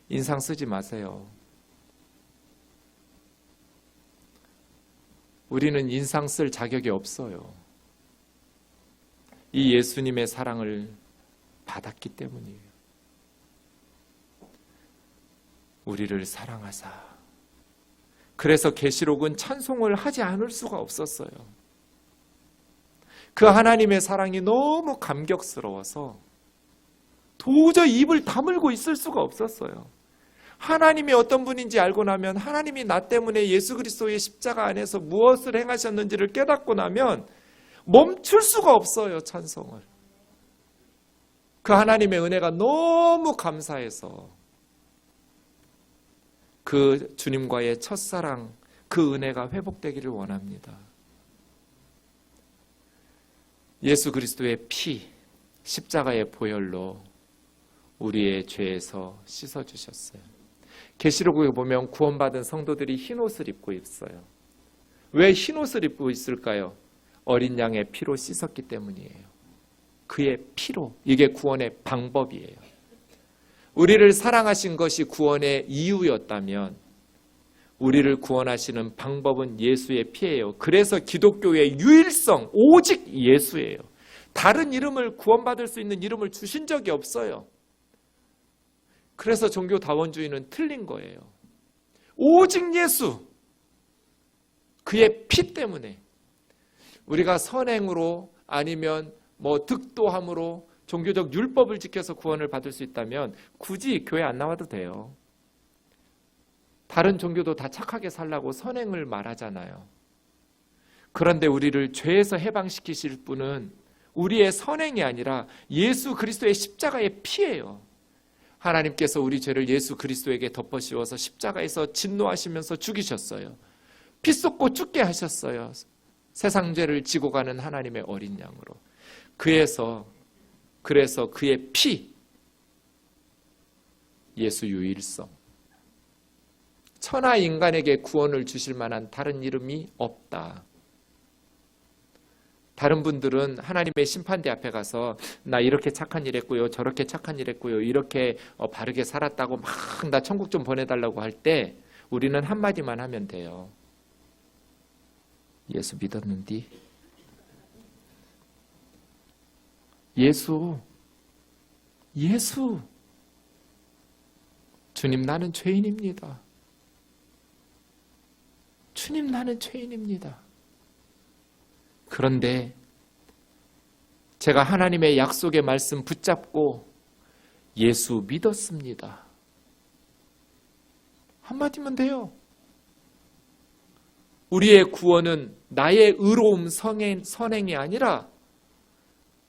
인상 쓰지 마세요. 우리는 인상 쓸 자격이 없어요. 이 예수님의 사랑을 받았기 때문이에요. 우리를 사랑하사. 그래서 계시록은 찬송을 하지 않을 수가 없었어요. 그 하나님의 사랑이 너무 감격스러워서 도저히 입을 다물고 있을 수가 없었어요. 하나님이 어떤 분인지 알고 나면, 하나님이 나 때문에 예수 그리스도의 십자가 안에서 무엇을 행하셨는지를 깨닫고 나면 멈출 수가 없어요, 찬송을. 그 하나님의 은혜가 너무 감사해서 그 주님과의 첫사랑, 그 은혜가 회복되기를 원합니다. 예수 그리스도의 피, 십자가의 보혈로 우리의 죄에서 씻어주셨어요. 계시록에 보면 구원받은 성도들이 흰옷을 입고 있어요. 왜 흰옷을 입고 있을까요? 어린 양의 피로 씻었기 때문이에요. 그의 피로. 이게 구원의 방법이에요. 우리를 사랑하신 것이 구원의 이유였다면 우리를 구원하시는 방법은 예수의 피예요. 그래서 기독교의 유일성, 오직 예수예요. 다른 이름을, 구원받을 수 있는 이름을 주신 적이 없어요. 그래서 종교다원주의는 틀린 거예요. 오직 예수, 그의 피 때문에. 우리가 선행으로 아니면 득도함으로 종교적 율법을 지켜서 구원을 받을 수 있다면 굳이 교회 안 나와도 돼요. 다른 종교도 다 착하게 살라고 선행을 말하잖아요. 그런데 우리를 죄에서 해방시키실 분은 우리의 선행이 아니라 예수 그리스도의 십자가의 피예요. 하나님께서 우리 죄를 예수 그리스도에게 덮어씌워서 십자가에서 진노하시면서 죽이셨어요. 피 쏟고 죽게 하셨어요. 세상 죄를 지고 가는 하나님의 어린 양으로. 그래서 그의 피, 예수 유일성. 천하 인간에게 구원을 주실 만한 다른 이름이 없다. 다른 분들은 하나님의 심판대 앞에 가서 나 이렇게 착한 일 했고요, 저렇게 착한 일 했고요, 이렇게 바르게 살았다고 막 나 천국 좀 보내달라고 할 때 우리는 한마디만 하면 돼요. 예수 믿었는디? 예수. 주님, 나는 죄인입니다. 주님, 나는 죄인입니다. 그런데 제가 하나님의 약속의 말씀 붙잡고 예수 믿었습니다. 한마디면 돼요. 우리의 구원은 나의 의로움, 선행이 아니라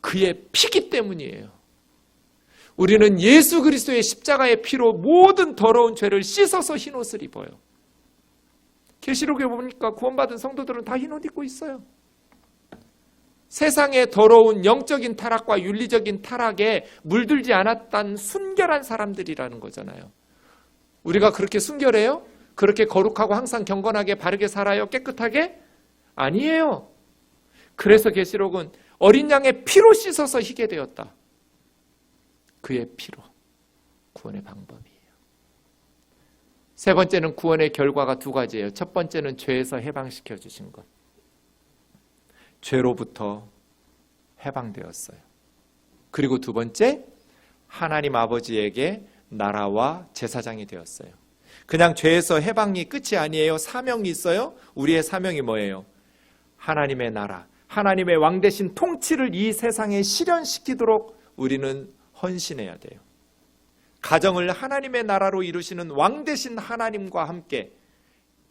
그의 피기 때문이에요. 우리는 예수 그리스도의 십자가의 피로 모든 더러운 죄를 씻어서 흰옷을 입어요. 계시록에 보니까 구원받은 성도들은 다 흰옷 입고 있어요. 세상의 더러운 영적인 타락과 윤리적인 타락에 물들지 않았던 순결한 사람들이라는 거잖아요. 우리가 그렇게 순결해요? 그렇게 거룩하고 항상 경건하게 바르게 살아요? 깨끗하게? 아니에요. 그래서 계시록은 어린 양의 피로 씻어서 희게 되었다. 그의 피로. 구원의 방법이에요. 세 번째는 구원의 결과가 두 가지예요. 첫 번째는 죄에서 해방시켜 주신 것. 죄로부터 해방되었어요. 그리고 두 번째, 하나님 아버지에게 나라와 제사장이 되었어요. 그냥 죄에서 해방이 끝이 아니에요. 사명이 있어요. 우리의 사명이 뭐예요? 하나님의 나라, 하나님의 왕대신 통치를 이 세상에 실현시키도록 우리는 헌신해야 돼요. 가정을 하나님의 나라로 이루시는 왕대신 하나님과 함께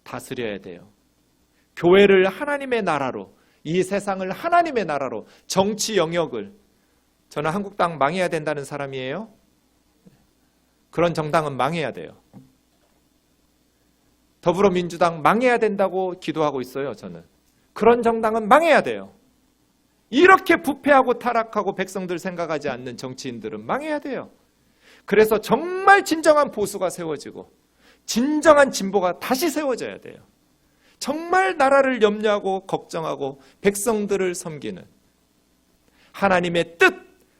다스려야 돼요. 교회를 하나님의 나라로, 이 세상을 하나님의 나라로, 정치 영역을. 저는 한국당 망해야 된다는 사람이에요. 그런 정당은 망해야 돼요. 더불어민주당 망해야 된다고 기도하고 있어요. 저는. 그런 정당은 망해야 돼요. 이렇게 부패하고 타락하고 백성들 생각하지 않는 정치인들은 망해야 돼요. 그래서 정말 진정한 보수가 세워지고 진정한 진보가 다시 세워져야 돼요. 정말 나라를 염려하고 걱정하고 백성들을 섬기는 하나님의 뜻,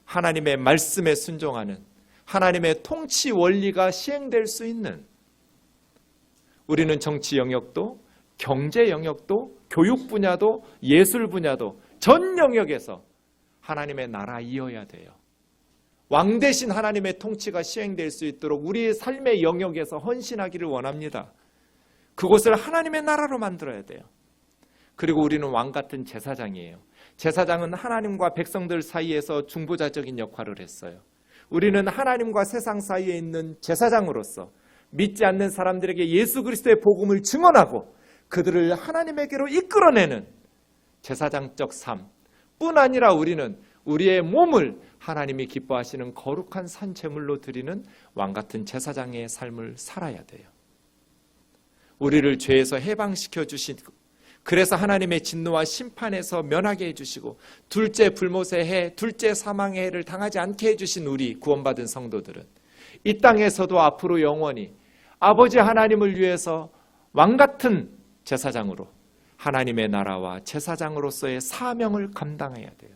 하나님의 말씀에 순종하는 하나님의 통치 원리가 시행될 수 있는, 우리는 정치 영역도 경제 영역도 교육 분야도 예술 분야도 전 영역에서 하나님의 나라이어야 돼요. 왕 대신 하나님의 통치가 시행될 수 있도록 우리의 삶의 영역에서 헌신하기를 원합니다. 그곳을 하나님의 나라로 만들어야 돼요. 그리고 우리는 왕 같은 제사장이에요. 제사장은 하나님과 백성들 사이에서 중보자적인 역할을 했어요. 우리는 하나님과 세상 사이에 있는 제사장으로서 믿지 않는 사람들에게 예수 그리스도의 복음을 증언하고 그들을 하나님에게로 이끌어내는 제사장적 삶뿐 아니라 우리는 우리의 몸을 하나님이 기뻐하시는 거룩한 산 제물로 드리는 왕 같은 제사장의 삶을 살아야 돼요. 우리를 죄에서 해방시켜 주시고, 그래서 하나님의 진노와 심판에서 면하게 해주시고, 둘째 불못의 해, 둘째 사망의 해를 당하지 않게 해주신 우리 구원받은 성도들은 이 땅에서도 앞으로 영원히 아버지 하나님을 위해서 왕같은 제사장으로 하나님의 나라와 제사장으로서의 사명을 감당해야 돼요.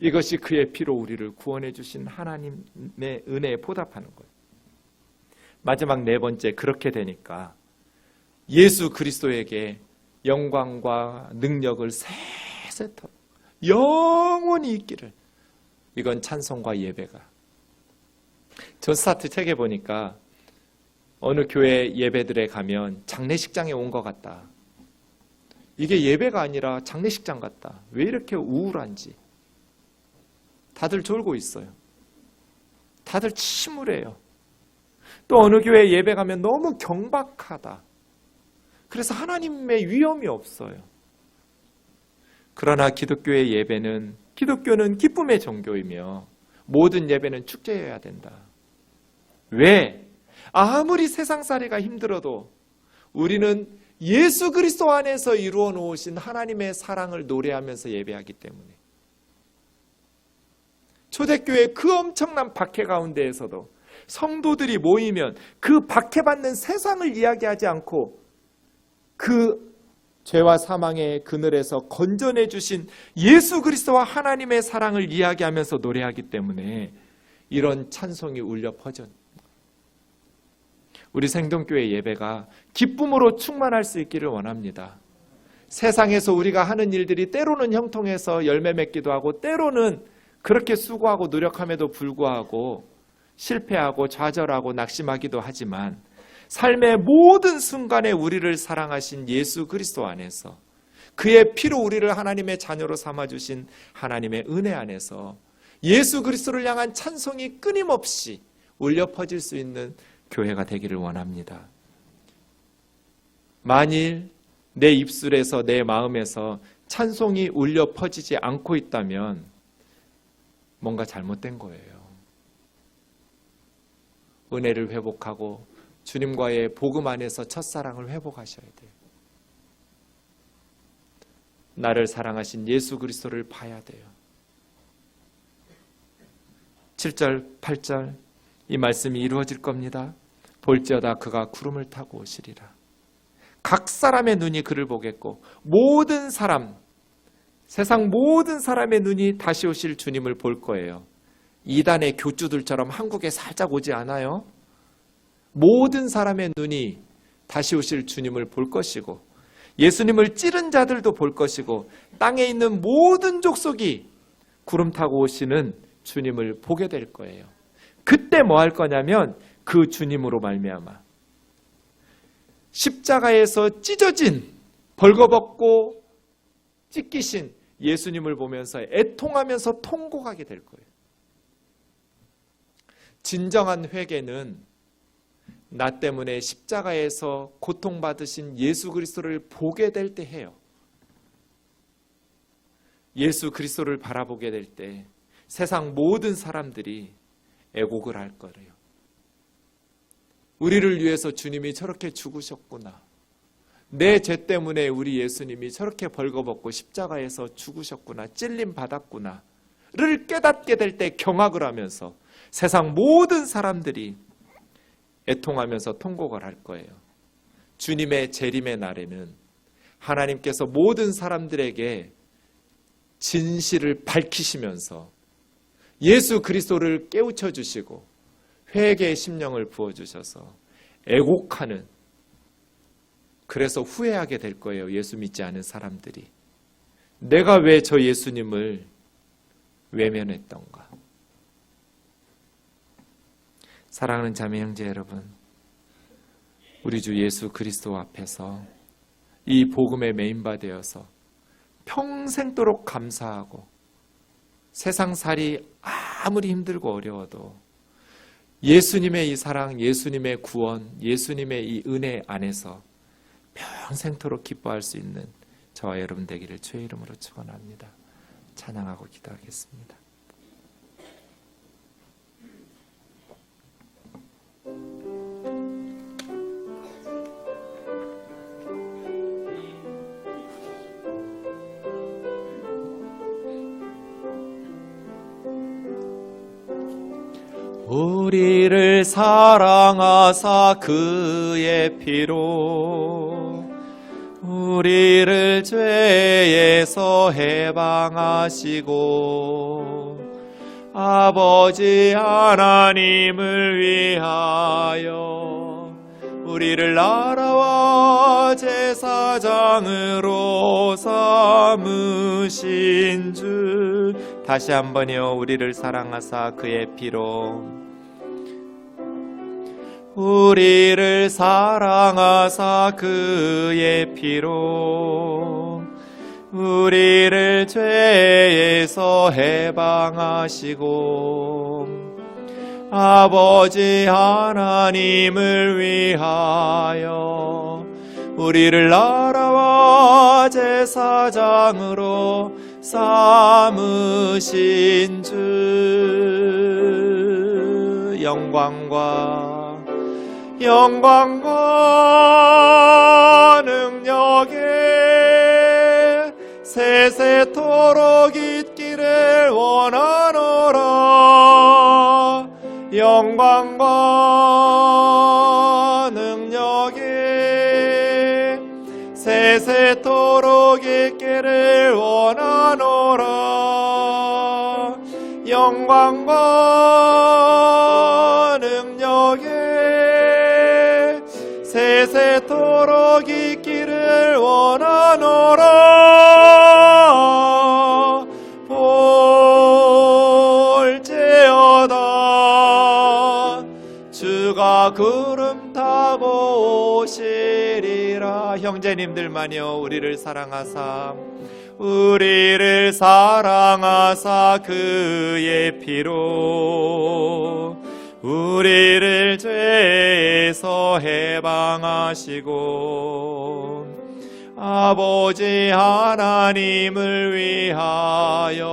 이것이 그의 피로 우리를 구원해 주신 하나님의 은혜에 보답하는 거예요. 마지막 네 번째, 그렇게 되니까 예수 그리스도에게 영광과 능력을 세세토록 영원히 있기를. 이건 찬송과 예배가. 존 스타트 책에 보니까 어느 교회 예배들에 가면 장례식장에 온 것 같다. 이게 예배가 아니라 장례식장 같다. 왜 이렇게 우울한지. 다들 졸고 있어요. 다들 침울해요. 또 어느 교회 예배 가면 너무 경박하다. 그래서 하나님의 위엄이 없어요. 그러나 기독교의 예배는, 기독교는 기쁨의 종교이며 모든 예배는 축제여야 된다. 왜? 아무리 세상살이가 힘들어도 우리는 예수 그리스도 안에서 이루어 놓으신 하나님의 사랑을 노래하면서 예배하기 때문에. 초대교회 그 엄청난 박해 가운데에서도 성도들이 모이면 그 박해받는 세상을 이야기하지 않고 그 죄와 사망의 그늘에서 건져내 주신 예수 그리스도와 하나님의 사랑을 이야기하면서 노래하기 때문에 이런 찬송이 울려 퍼져. 우리 생동교회 예배가 기쁨으로 충만할 수 있기를 원합니다. 세상에서 우리가 하는 일들이 때로는 형통해서 열매 맺기도 하고, 때로는 그렇게 수고하고 노력함에도 불구하고 실패하고 좌절하고 낙심하기도 하지만, 삶의 모든 순간에 우리를 사랑하신 예수 그리스도 안에서, 그의 피로 우리를 하나님의 자녀로 삼아주신 하나님의 은혜 안에서 예수 그리스도를 향한 찬송이 끊임없이 울려 퍼질 수 있는 교회가 되기를 원합니다. 만일 내 입술에서, 내 마음에서 찬송이 울려 퍼지지 않고 있다면 뭔가 잘못된 거예요. 은혜를 회복하고 주님과의 복음 안에서 첫사랑을 회복하셔야 돼요. 나를 사랑하신 예수 그리스도를 봐야 돼요. 7절, 8절 이 말씀이 이루어질 겁니다. 볼지어다 그가 구름을 타고 오시리라. 각 사람의 눈이 그를 보겠고 모든 사람, 세상 모든 사람의 눈이 다시 오실 주님을 볼 거예요. 이단의 교주들처럼 한국에 살짝 오지 않아요. 모든 사람의 눈이 다시 오실 주님을 볼 것이고, 예수님을 찌른 자들도 볼 것이고, 땅에 있는 모든 족속이 구름 타고 오시는 주님을 보게 될 거예요. 그때 뭐 할 거냐면 그 주님으로 말미암아 십자가에서 찢어진, 벌거벗고 찢기신 예수님을 보면서 애통하면서 통곡하게 될 거예요. 진정한 회개는 나 때문에 십자가에서 고통받으신 예수 그리스도를 보게 될 때 해요. 예수 그리스도를 바라보게 될 때 세상 모든 사람들이 애곡을 할 거예요. 우리를 위해서 주님이 저렇게 죽으셨구나. 내 죄 때문에 우리 예수님이 저렇게 벌거벗고 십자가에서 죽으셨구나. 찔림 받았구나. 를 깨닫게 될 때 경악을 하면서 세상 모든 사람들이 애통하면서 통곡을 할 거예요. 주님의 재림의 날에는 하나님께서 모든 사람들에게 진실을 밝히시면서 예수 그리스도를 깨우쳐 주시고 회개의 심령을 부어주셔서 애곡하는, 그래서 후회하게 될 거예요. 예수 믿지 않은 사람들이 내가 왜 저 예수님을 외면했던가. 사랑하는 자매 형제 여러분, 우리 주 예수 그리스도 앞에서 이 복음의 메인바 되어서 평생도록 감사하고 세상살이 아무리 힘들고 어려워도 예수님의 이 사랑, 예수님의 구원, 예수님의 이 은혜 안에서 평생토록 기뻐할 수 있는 저와 여러분 되기를 주의 이름으로 축원합니다. 찬양하고 기도하겠습니다. 우리를 사랑하사 그의 피로 우리를 죄에서 해방하시고 아버지 하나님을 위하여 우리를 나라와 제사장으로 삼으신 주, 다시 한번요. 우리를 사랑하사 그의 피로 우리를 사랑하사 그의 피로 우리를 죄에서 해방하시고 아버지 하나님을 위하여 우리를 나라와 제사장으로 삼으신 주, 영광과 능력에 세세토록 있기를 원하노라. 영광과 능력에 세세토록 있기를 원하노라. 영광과 능력에 세세토록 있기를 원하노라. 볼지어다 주가 구름 타고 오시리라. 형제님들만요, 우리를 사랑하사 그의 피로 우리를 죄에서 해방하시고 아버지 하나님을 위하여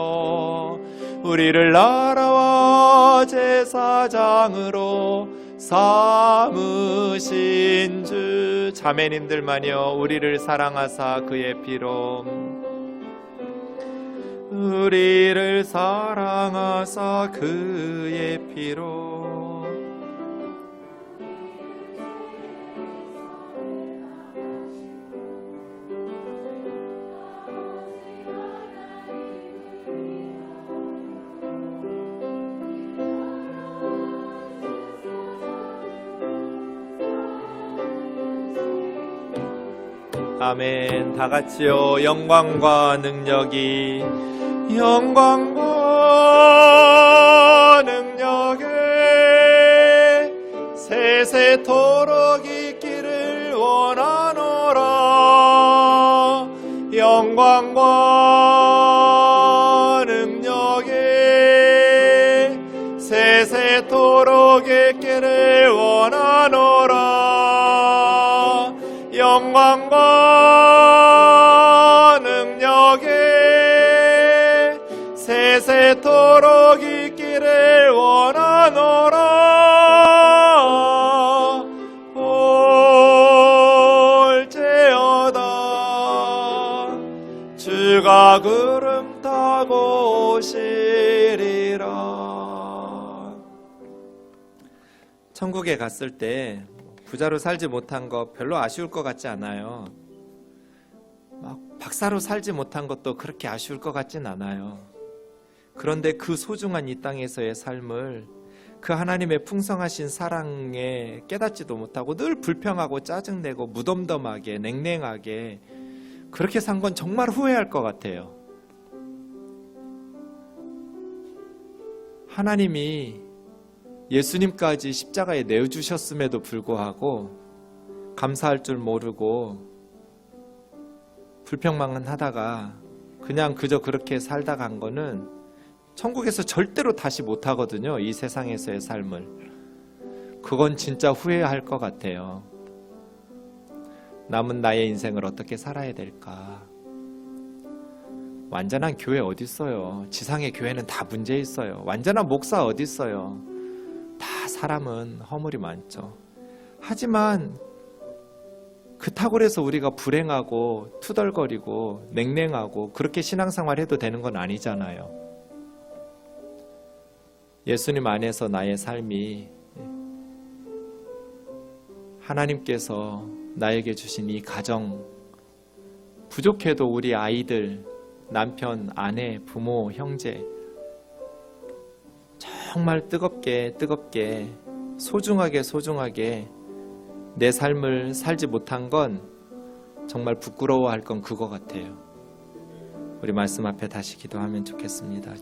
우리를 나라와 제사장으로 삼으신 주, 자매님들만요, 우리를 사랑하사 그의 피로 우리를 사랑하사 그의 피로 아멘. 다 같이요. 영광과 능력에 세세토록 있기를 원하노라. 영광과 능력에 세세토록 있기를 원하노라. 영광과 능력에 세세토록 있기를 원하노라. 볼지어다 주가 구름 타고 오시리라. 천국에 갔을 때 부자로 살지 못한 거 별로 아쉬울 것 같지 않아요. 막 박사로 살지 못한 것도 그렇게 아쉬울 것 같진 않아요. 그런데 그 소중한 이 땅에서의 삶을 그 하나님의 풍성하신 사랑에 깨닫지도 못하고 늘 불평하고 짜증내고 무덤덤하게 냉랭하게 그렇게 산 건 정말 후회할 것 같아요. 하나님이 예수님까지 십자가에 내어주셨음에도 불구하고 감사할 줄 모르고 불평만 하다가 그냥 그저 그렇게 살다 간 거는 천국에서 절대로 다시 못하거든요. 이 세상에서의 삶을. 그건 진짜 후회할 것 같아요. 남은 나의 인생을 어떻게 살아야 될까? 완전한 교회 어디 있어요? 지상의 교회는 다 문제 있어요. 완전한 목사 어디 있어요? 다 사람은 허물이 많죠. 하지만 그렇다고 해서 우리가 불행하고 투덜거리고 냉랭하고 그렇게 신앙생활 해도 되는 건 아니잖아요. 예수님 안에서 나의 삶이 하나님께서 나에게 주신 이 가정, 부족해도 우리 아이들, 남편, 아내, 부모, 형제 정말 뜨겁게 소중하게 내 삶을 살지 못한 건 정말 부끄러워할 건 그거 같아요. 우리 말씀 앞에 다시 기도하면 좋겠습니다.